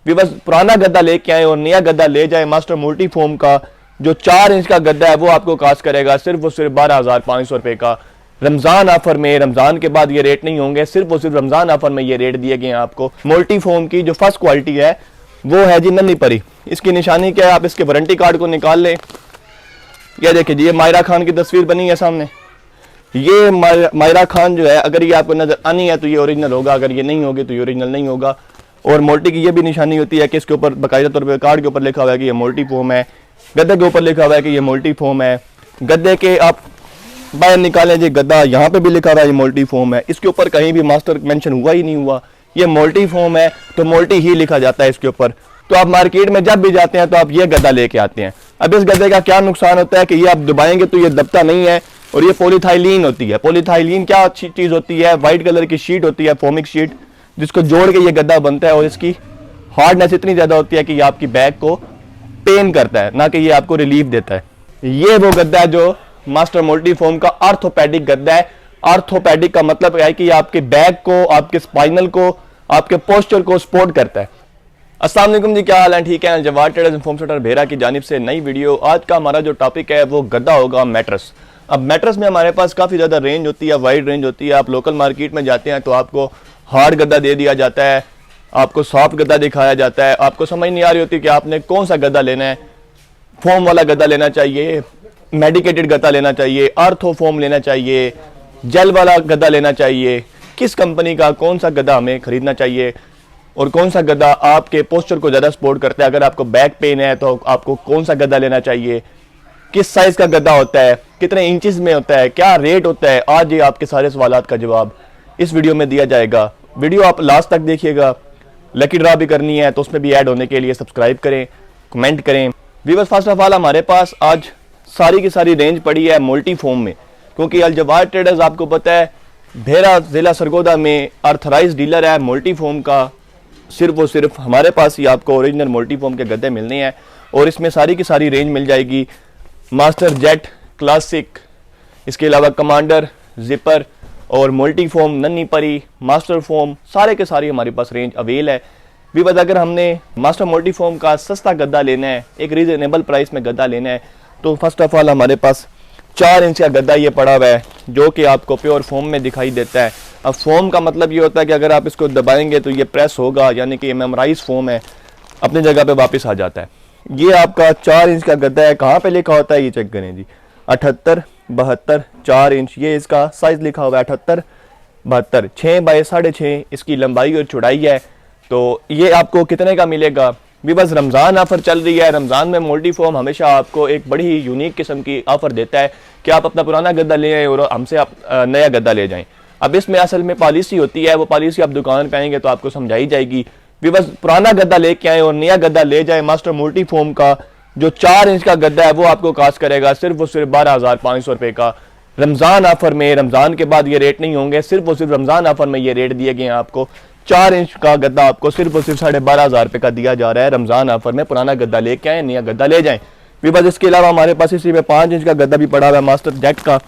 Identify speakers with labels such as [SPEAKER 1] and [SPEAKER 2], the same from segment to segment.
[SPEAKER 1] भी बस पुराना गद्दा लेके आए और नया गद्दा ले जाए। मास्टर मल्टी फोम का जो 4 इंच का गद्दा है वो आपको कास्ट करेगा सिर्फ और सिर्फ 12,500 रुपए का। रमजान ऑफर में, रमजान के बाद ये रेट नहीं होंगे, सिर्फ और सिर्फ रमजान ऑफर में ये रेट दिए गए हैं आपको। मल्टी फोम की जो फर्स्ट क्वालिटी है वो है जी नन्ही परी। इसकी निशानी क्या है, आप इसके वारंटी कार्ड को निकाल लें। ये देखिए जी, ये मायरा खान की तस्वीर बनी है सामने। ये मायरा खान जो है, अगर ये आपको नजर आनी है तो ये ओरिजिनल होगा, अगर ये नहीं होगी तो ये ओरिजिनल नहीं होगा। और मोल्टी की ये भी निशानी होती है कि इसके ऊपर बाकायदा तौर पर कार्ड के ऊपर लिखा हुआ है कि ये मल्टी फोम है, गद्दे के ऊपर लिखा हुआ है कि ये मल्टी फोम है। गद्दे के आप बाहर निकालें जी, गद्दा यहाँ पे भी लिखा हुआ है ये मल्टी फोम है, इसके ऊपर कहीं भी मास्टर मेंशन हुआ ही नहीं हुआ। ये मल्टी फोम है तो मल्टी ही लिखा जाता है इसके ऊपर। तो आप मार्केट में जब भी जाते हैं तो आप ये गद्दा लेके आते हैं। अब इस गद्दे का क्या नुकसान होता है कि ये आप दबाएंगे तो ये दबता नहीं है, और ये पॉलीथाइलीन होती है। पॉलीथाइलीन क्या चीज होती है, व्हाइट कलर की शीट होती है, फोमिक शीट, जिसको जोड़ के ये गद्दा बनता है। और इसकी हार्डनेस इतनी ज्यादा होती है कि ये आपकी बैक को पेन करता है, ना कि ये आपको रिलीफ देता है। ये वो गद्दा है जो मास्टर मल्टी फोम का आर्थोपेडिक गद्दा है। आर्थोपेडिक का मतलब है कि आपके बैक को, आपके स्पाइनल को, आपके पोस्चर को सपोर्ट करता है। अस्सलाम वालेकुम जी, क्या हाल है? ठीक है। Jawad traders and foam centre Bhera की जानिब से नई वीडियो। आज का हमारा जो टॉपिक है वो गद्दा होगा मैट्रेस। अब मैट्रेस में हमारे पास काफी ज्यादा रेंज होती है, वाइड रेंज होती है। आप लोकल मार्केट में जाते हैं तो आपको हार्ड गद्दा दे दिया जाता है, आपको सॉफ्ट गद्दा दिखाया जाता है। आपको समझ नहीं आ रही होती कि आपने कौन सा गद्दा लेना है। फोम वाला गद्दा लेना चाहिए, मेडिकेटेड गद्दा लेना चाहिए, आर्थो फोम लेना चाहिए, जेल वाला गद्दा लेना चाहिए, किस कंपनी का कौन सा गद्दा हमें खरीदना चाहिए और कौन सा गद्दा आपके पोस्चर को ज़्यादा सपोर्ट करता है। अगर आपको बैक पेन है तो आपको कौन सा गद्दा लेना चाहिए, किस साइज़ का गद्दा होता है, कितने इंचेस में होता है, क्या रेट होता है। आज ये आपके सारे सवालात का जवाब इस वीडियो में दिया जाएगा। वीडियो आप लास्ट तक देखिएगा। लकी ड्रा भी करनी है तो उसमें भी ऐड होने के लिए सब्सक्राइब करें, कमेंट करें। व्यूअर्स, फर्स्ट ऑफ ऑल हमारे पास आज सारी की सारी रेंज पड़ी है मल्टी फोम में, क्योंकि अल जवाद ट्रेडर्स आपको पता है भेरा जिला सरगोदा में ऑथराइज्ड डीलर है मल्टी फोम का। सिर्फ और सिर्फ हमारे पास ही आपको ओरिजिनल मल्टी फोम के गद्दे मिलने हैं, और इसमें सारी की सारी रेंज मिल जाएगी। मास्टर जेट, क्लासिक, इसके अलावा कमांडर, जिपर और मल्टी फोम, नन्ही परी, मास्टर फोम, सारे के सारी हमारे पास रेंज अवेल है। भी बस अगर हमने मास्टर मल्टी फोम का सस्ता गद्दा लेना है, एक रीजनेबल प्राइस में गद्दा लेना है, तो फर्स्ट ऑफ ऑल हमारे पास 4 इंच का गद्दा ये पड़ा हुआ है जो कि आपको प्योर फोम में दिखाई देता है। अब फोम का मतलब ये होता है कि अगर आप इसको दबाएंगे तो ये प्रेस होगा, यानी कि ये मेमोराइज फोम है, अपनी जगह पे वापस आ जाता है। ये आपका 4 इंच का गद्दा है। कहाँ पे लिखा होता है ये चेक करें जी, 78, 72, 4 इंच ये इसका साइज लिखा हुआ है। 78, 72, 6 बाय 6.5 इसकी लंबाई और चौड़ाई है। तो ये आपको कितने का मिलेगा? भी बस रमज़ान ऑफर चल रही है। रमज़ान में मल्टी फोम हमेशा आपको एक बड़ी ही यूनिक किस्म की ऑफर देता है कि आप अपना पुराना गद्दा ले आए और हमसे आप नया गद्दा ले जाएं। अब इसमें असल में पॉलिसी होती है, वो पॉलिसी आप दुकान पे आएंगे तो आपको समझाई जाएगी। भी बस पुराना गद्दा लेके आए और नया गद्दा ले जाए। मास्टर मल्टी फोम का जो 4 इंच का गद्दा है वो आपको कास्ट करेगा सिर्फ और सिर्फ 12,500 रुपए का। रमज़ान ऑफर में, रमज़ान के बाद ये रेट नहीं होंगे, सिर्फ और सिर्फ रमज़ान ऑफर में ये रेट दिए गए हैं आपको। 4 इंच का गद्दा आपको सिर्फ और सिर्फ 12,500 रुपए का दिया जा रहा है रमज़ान ऑफर में। पुराना गद्दा लेके आए, नया गद्दा ले जाएं। भी बस इसके अलावा हमारे पास इसी में 5 इंच का गद्दा भी पड़ा हुआ है मास्टर जेट का।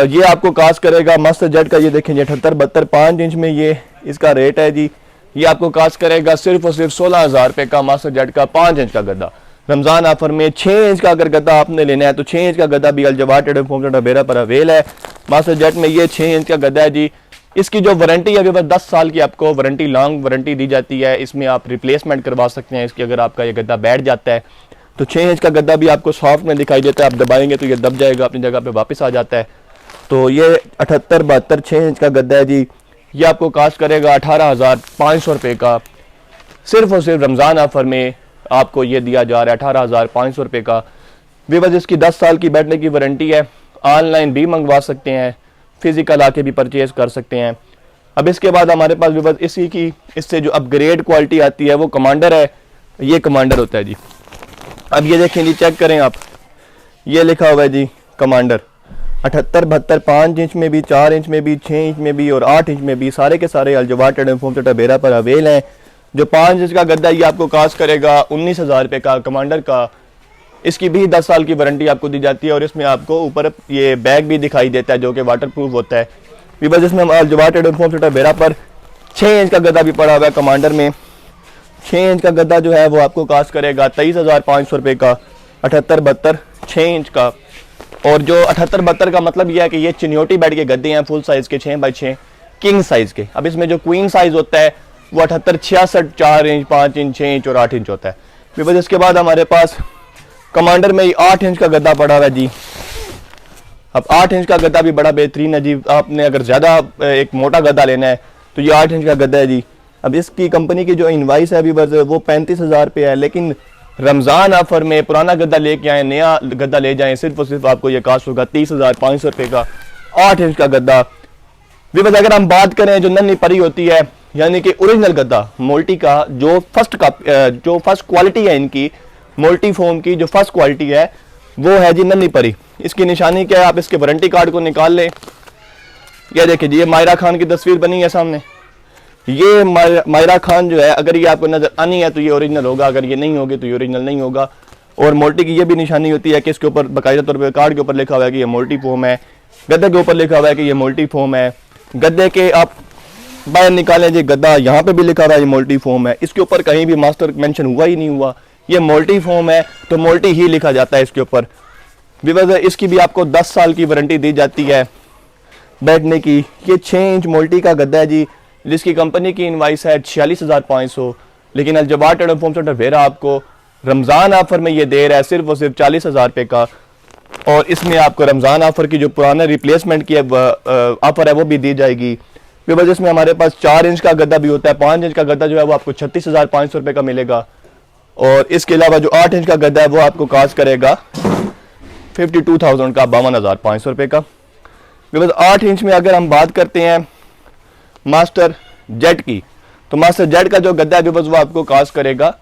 [SPEAKER 1] ये आपको कास्ट करेगा मास्टर जेट का, ये देखें 78, 72, 5 इंच में ये इसका रेट है जी। ये आपको कास्ट करेगा सिर्फ और सिर्फ 16,000 रुपए का मास्टर जेट का 5 इंच का गद्दा रमज़ान ऑफर में। 6 इंच का अगर गद्दा आपने लेना है तो 6 इंच का गद्दा भी अल जवाद ट्रेडर्स फोम सेंटर भेरा पर अवेल है। मास्टर जेट में ये 6 इंच का गद्दा है जी। इसकी जो वारंटी है अभी बस 10 साल की आपको वारंटी, लॉन्ग वारंटी दी जाती है। इसमें आप रिप्लेसमेंट करवा सकते हैं इसकी, अगर आपका ये गद्दा बैठ जाता है तो। 6 इंच का गद्दा भी आपको सॉफ्ट में दिखाई देता है, आप दबाएंगे तो ये दब जाएगा, अपनी जगह पे वापस आ जाता है। तो ये 78, 72, 6 इंच का गद्दा है जी। ये आपको कास्ट करेगा 18,500 रुपये का। सिर्फ और सिर्फ रमज़ान ऑफर में आपको ये दिया जा रहा है 18,500 रुपये का। भी बस इसकी 10 साल की बैठने की वारंटी है। ऑनलाइन भी मंगवा सकते हैं, फिजिकल आके भी परचेज कर सकते हैं। अब इसके बाद हमारे पास भी बस इसी की, इससे जो अपग्रेड क्वालिटी आती है वो कमांडर है। ये कमांडर होता है जी। अब ये देखें जी, चेक करें आप, ये लिखा हुआ है जी कमांडर। 78, 72, 5 इंच में भी, 4 इंच में भी, 6 इंच में भी और 8 इंच में भी सारे के सारे अल जवाद ट्रेडर्स फोम सेंटर भेरा पर अवेल हैं। जो 5 इंच का गद्दा ये आपको कास्ट करेगा 19,000 रुपये का कमांडर का। इसकी भी 10 साल की वारंटी आपको दी जाती है, और इसमें आपको ऊपर ये बैग भी दिखाई देता है जो कि वाटर प्रूफ होता है। भी बस इसमें जवाद ट्रेडर्स फोम सेंटर भेरा पर 6 इंच का गद्दा भी पड़ा हुआ है कमांडर में। 6 इंच का गद्दा जो है वो आपको कास्ट करेगा 23,500 का। 78-72 6 इंच का। और जो 78-72 का मतलब यह है कि ये चिन्योटी बेड के गद्दे हैं फुल साइज के 6x6 किंग साइज के। अब इसमें जो क्वीन साइज होता है वो 78-66 4 इंच 5 इंच 6 इंच और 8 इंच होता है। फिर इसके बाद हमारे पास कमांडर में 8 इंच का गद्दा पड़ा हुआ है जी। अब 8 इंच का गद्दा भी बड़ा बेहतरीन है जी। आपने अगर ज़्यादा एक मोटा गद्दा लेना है तो ये 8 इंच का गद्दा है जी। अब इसकी कंपनी की जो इनवाइस है अभी बस वो 35,000 पे है, लेकिन रमज़ान ऑफर में पुराना गद्दा लेके आए, नया गद्दा ले जाएं, सिर्फ और सिर्फ आपको ये कास्ट होगा 30,500 का 8 इंच का गद्दा। बस अगर हम बात करें जो नन्ही परी होती है यानी कि ओरिजिनल गद्दा मोल्टी का जो फर्स्ट क्वालिटी है इनकी मोल्टी फोम की जो फर्स्ट क्वालिटी है वो है जी नन्ही परी। इसकी निशानी क्या है, आप इसके वारंटी कार्ड को निकाल लें। यह देखिए जी, ये मायरा खान की तस्वीर बनी है सामने। ये मायरा खान जो है अगर ये आपको नजर आनी है तो ये ओरिजिनल होगा, अगर ये नहीं होगी तो ये ओरिजिनल नहीं होगा। और मोल्टी की ये भी निशानी होती है कि इसके ऊपर बाकायदा तौर पर कार्ड के ऊपर लिखा हुआ है कि ये मोल्टी फोम है, गद्दे के ऊपर लिखा हुआ है कि ये मोल्टी फोम है। गद्दे के आप बाहर निकालें जी, गद्दा यहाँ पे भी लिखा हुआ है ये मोल्टी फोम है, इसके ऊपर कहीं भी मास्टर मेंशन हुआ ही नहीं हुआ। ये मोल्टी फोम है तो मोल्टी ही लिखा जाता है इसके ऊपर। विवज इसकी भी आपको 10 साल की वारंटी दी जाती है बैठने की। ये 6 इंच मोल्टी का गद्दा है जी, जिसकी कंपनी की इनवाइस है 46,500, लेकिन अलजबार ट्रेड फोम सेंटर वेरा आपको रमज़ान ऑफर में ये दे रहा है सिर्फ और सिर्फ 40,000 रुपये का। और इसमें आपको रमज़ान ऑफर की जो पुराना रिप्लेसमेंट की ऑफर है वो भी दी जाएगी। वजह इसमें हमारे पास 4 इंच का गद्दा भी होता है। 5 इंच का गद्दा जो है वो आपको 36,500 रुपये का मिलेगा। और इसके अलावा जो 8 इंच का गद्दा है वो आपको कास्ट करेगा 52,000 का 52,500 रुपये का। 8 इंच में अगर हम बात करते हैं मास्टर जेट की, तो मास्टर जेट का जो गद्दा है वो आपको कास्ट करेगा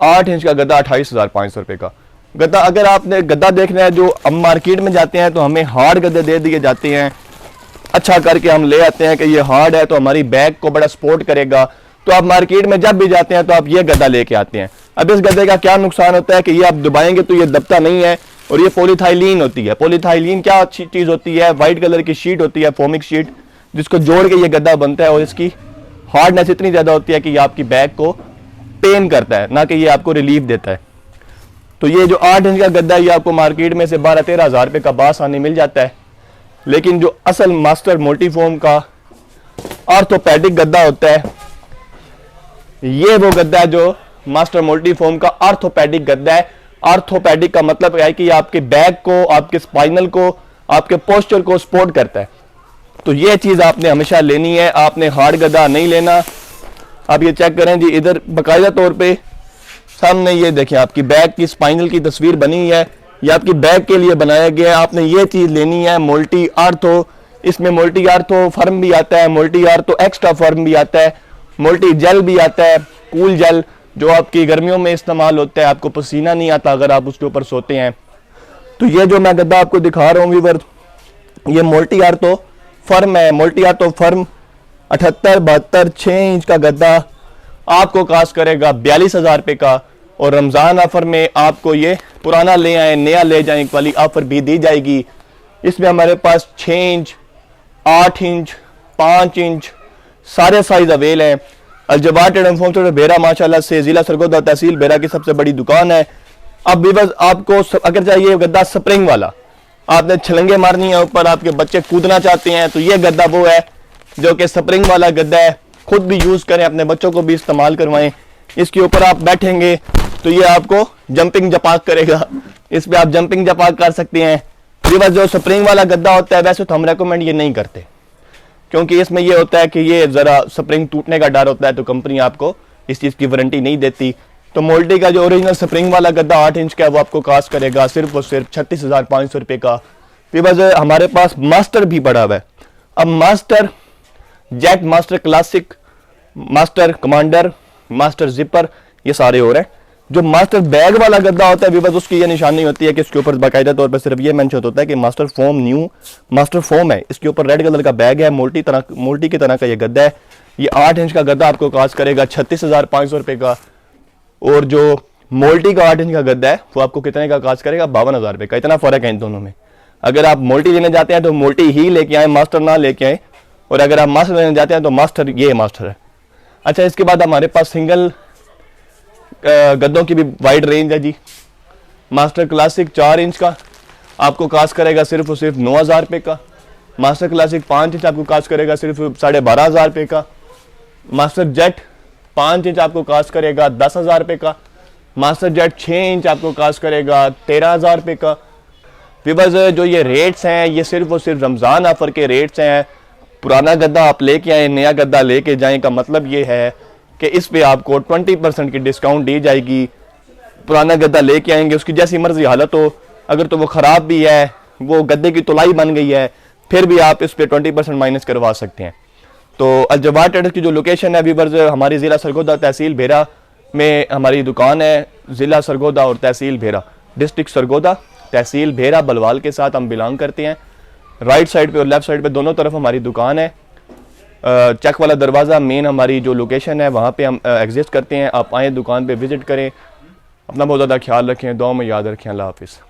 [SPEAKER 1] 8 इंच का गद्दा 28,500 रुपये का गद्दा। अगर आपने गद्दा देखना है, जो हम मार्केट में जाते हैं तो हमें हार्ड गद्दे दे दिए जाते हैं, अच्छा करके हम ले आते हैं कि ये हार्ड है तो हमारी बैक को बड़ा सपोर्ट करेगा। तो आप मार्केट में जब भी जाते हैं तो आप ये गद्दा लेके आते हैं। अब इस गद्दे का क्या नुकसान होता है कि ये आप दबाएंगे तो ये दबता नहीं है, और ये पॉलीथाइलीन होती है। पॉलीथाइलीन क्या अच्छी चीज़ होती है, वाइट कलर की शीट होती है, फोमिक शीट, जिसको जोड़ के ये गद्दा बनता है। और इसकी हार्डनेस इतनी ज़्यादा होती है कि ये आपकी बैक को पेन करता है, ना कि ये आपको रिलीफ देता है। तो ये जो 8 इंच का गद्दा है ये आपको मार्केट में से 12-13 हज़ार रुपये का बासानी मिल जाता है। लेकिन जो असल मास्टर मोल्टीफोम का ऑर्थोपेडिक गद्दा होता है, ये वो गद्दा है जो मास्टर मोल्टीफोम का ऑर्थोपेडिक गद्दा है। ऑर्थोपेडिक का मतलब है कि आपके बैक को, आपके स्पाइनल को, आपके पोस्चर को सपोर्ट करता है। तो ये चीज़ आपने हमेशा लेनी है, आपने हार्ड गद्दा नहीं लेना। आप ये चेक करें जी, इधर बाकायदा तौर पे सामने ये देखें आपकी बैक की स्पाइनल की तस्वीर बनी है, ये आपकी बैक के लिए बनाया गया है। आपने ये चीज़ लेनी है मोल्टी आर्थो। इसमें मोल्टी आर्थो फर्म भी आता है, मोल्टी आर्थो एक्स्ट्रा फर्म भी आता है, मोल्टी जेल भी आता है, कूल जेल, जो आपकी गर्मियों में इस्तेमाल होता है, आपको पसीना नहीं आता अगर आप उसके ऊपर सोते हैं। तो ये जो मैं गद्दा आपको दिखा रहा हूँ व्यूअर, ये मोल्टी आर्थो फर्म है। मोल्टी आर्थो फर्म 78-72 6 इंच का गद्दा आपको कास्ट करेगा 42,000 रुपये का। और रमज़ान ऑफर में आपको ये पुराना ले आए नया ले जाए वाली ऑफर भी दी जाएगी। इसमें हमारे पास 6 इंच 8 इंच 5 इंच सारे साइज अवेल हैं। अलजबार ट्रेड एंड फोम सेंटर बेरा माशाल्लाह से जिला सरगोदा तहसील बेरा की सबसे बड़ी दुकान है। अब भी बस आपको अगर चाहिए गद्दा स्प्रिंग वाला, आपने छलंगे मारनी है ऊपर, आपके बच्चे कूदना चाहते हैं, तो ये गद्दा वो है जो कि स्प्रिंग वाला गद्दा है। खुद भी यूज करें, अपने बच्चों को भी इस्तेमाल करवाएं। इसके ऊपर आप बैठेंगे तो ये आपको जंपिंग जपाक करेगा, इस पे आप जंपिंग जपाक कर सकते हैं। ये बस जो स्प्रिंग वाला गद्दा होता है वैसे तो हम रेकमेंड ये नहीं करते, क्योंकि इसमें ये होता है कि ये जरा स्प्रिंग टूटने का डर होता है, तो कंपनी आपको इस चीज़ की वारंटी नहीं देती। तो मोल्टी का जो ओरिजिनल स्प्रिंग वाला गद्दा 8 इंच का है वो आपको कास्ट करेगा सिर्फ और सिर्फ 36,500 रुपये का। फिर बस हमारे पास मास्टर भी पड़ा हुआ है। अब master jet, master classic, master commander, master zipper, ये सारे हो रहे हैं। जो मास्टर बैग वाला गद्दा होता है बस उसकी ये निशानी होती है कि इसके ऊपर बाकायदा तौर पर सिर्फ ये मेंशन होता है कि master foam, new master foam है। इसके ऊपर रेड कलर का बैग है, मोल्टी की तरह का ये गद्दा है। ये 8 इंच का गद्दा आपको कास्ट करेगा 36,500 रुपये का। और जो मोल्टी का 8 इंच का गद्दा है वो आपको कितने का कास्ट करेगा 52,000 रुपये का। इतना फर्क है इन दोनों में। अगर आप मोल्टी लेने जाते हैं तो मोल्टी ही लेके आए, मास्टर ना लेके आए। और अगर आप मास्टर लेने जाते हैं तो मास्टर, ये मास्टर है। अच्छा, इसके बाद हमारे पास सिंगल गद्दों की भी वाइड रेंज है जी। मास्टर क्लासिक 4 इंच का आपको कास्ट करेगा सिर्फ और सिर्फ 9,000 रुपये का। मास्टर क्लासिक 5 इंच आपको कास्ट करेगा सिर्फ 12,500 रुपये का। मास्टर जेट 5 इंच आपको कास्ट करेगा 10,000 रुपये का। मास्टर जेट 6 इंच आपको कास्ट करेगा 13,000 रुपये का। व्यूअर्स जो ये रेट्स हैं ये सिर्फ और सिर्फ रमज़ान ऑफर के रेट्स हैं। पुराना गद्दा आप लेके आए, नया गद्दा लेके जाएं का मतलब ये है कि इस पे आपको 20% की डिस्काउंट दी जाएगी। पुराना गद्दा लेके आएंगे, उसकी जैसी मर्जी हालत हो, अगर तो वो ख़राब भी है, वो गद्दे की तुलाई बन गई है, फिर भी आप इस पे 20% माइनस करवा सकते हैं। तो अल-जवाद ट्रेडर्स की जो लोकेशन है व्यूअर्स हमारी ज़िला सरगोदा तहसील भेरा में हमारी दुकान है। ज़िला सरगोदा और तहसील भेरा, डिस्ट्रिक्ट सरगोदा तहसील भेरा बलवाल के साथ हम बिलोंग करते हैं। राइट साइड पे और लेफ्ट साइड पे दोनों तरफ हमारी दुकान है। चेक वाला दरवाज़ा मेन हमारी जो लोकेशन है वहाँ पे हम एग्जिस्ट करते हैं। आप आएँ, दुकान पे विज़िट करें। अपना बहुत ज़्यादा ख्याल रखें, दुआ में याद रखें। अल्लाह हाफिज़।